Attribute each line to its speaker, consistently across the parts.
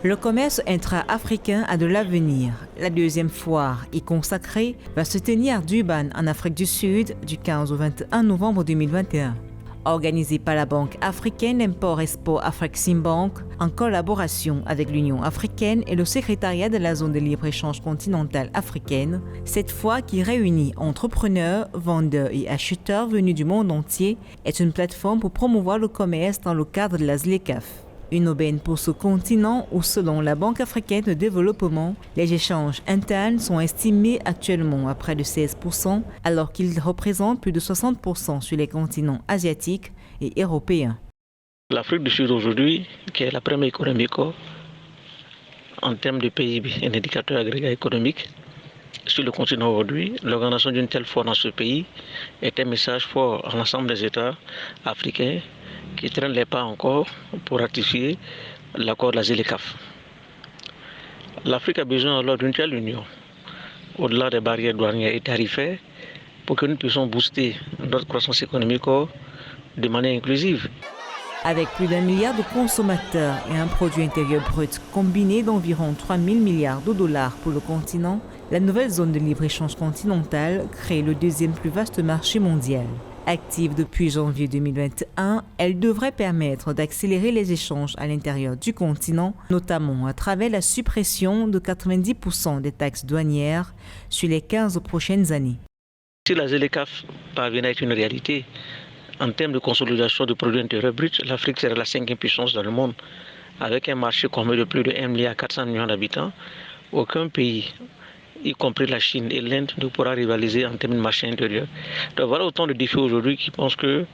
Speaker 1: Le commerce intra-africain a de l'avenir. La deuxième foire y consacrée va se tenir à Durban, en Afrique du Sud, du 15 au 21 novembre 2021. Organisée par la Banque africaine Import-Export Afreximbank, en collaboration avec l'Union africaine et le secrétariat de la zone de libre-échange continentale africaine, cette foire qui réunit entrepreneurs, vendeurs et acheteurs venus du monde entier est une plateforme pour promouvoir le commerce dans le cadre de la ZLECAf. Une aubaine pour ce continent où, selon la Banque africaine de développement, les échanges internes sont estimés actuellement à près de 16%, alors qu'ils représentent plus de 60% sur les continents asiatiques et européens.
Speaker 2: L'Afrique du Sud aujourd'hui, qui est la première économie en termes de PIB, un indicateur agrégat économique, sur le continent aujourd'hui, l'organisation d'une telle foire dans ce pays est un message fort à l'ensemble des États africains qui traînent les pas encore pour ratifier l'accord de la ZLECAf. L'Afrique a besoin alors d'une telle union, au-delà des barrières douanières et tarifaires, pour que nous puissions booster notre croissance économique de manière inclusive.
Speaker 1: Avec plus d'1 milliard de consommateurs et un produit intérieur brut combiné d'environ 3 000 milliards de dollars pour le continent, la nouvelle zone de libre-échange continentale crée le deuxième plus vaste marché mondial. Active depuis janvier 2021, elle devrait permettre d'accélérer les échanges à l'intérieur du continent, notamment à travers la suppression de 90% des taxes douanières sur les 15 prochaines années.
Speaker 2: Si la ZLECAf parvenait à être une réalité, en termes de consolidation du produit intérieur brut, l'Afrique serait la 5e puissance dans le monde. Avec un marché commun de plus de 1,4 milliard d'habitants, aucun pays, y compris la Chine et l'Inde, ne pourra rivaliser en termes de marché intérieur. Donc voilà autant de défis aujourd'hui qui pensent que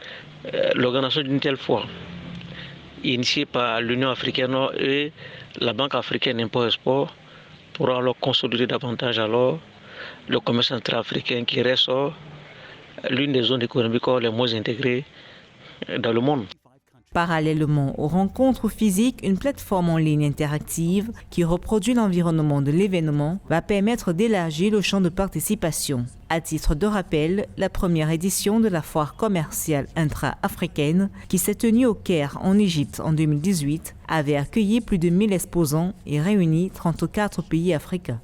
Speaker 2: l'organisation d'une telle foire, initiée par l'Union africaine et la Banque africaine Import-Export, pourra alors consolider davantage alors le commerce intra-africain qui reste l'une des zones économiques les moins intégrées dans le monde.
Speaker 1: Parallèlement aux rencontres physiques, une plateforme en ligne interactive qui reproduit l'environnement de l'événement va permettre d'élargir le champ de participation. À titre de rappel, la première édition de la foire commerciale intra-africaine qui s'est tenue au Caire en Égypte en 2018 avait accueilli plus de 1000 exposants et réuni 34 pays africains.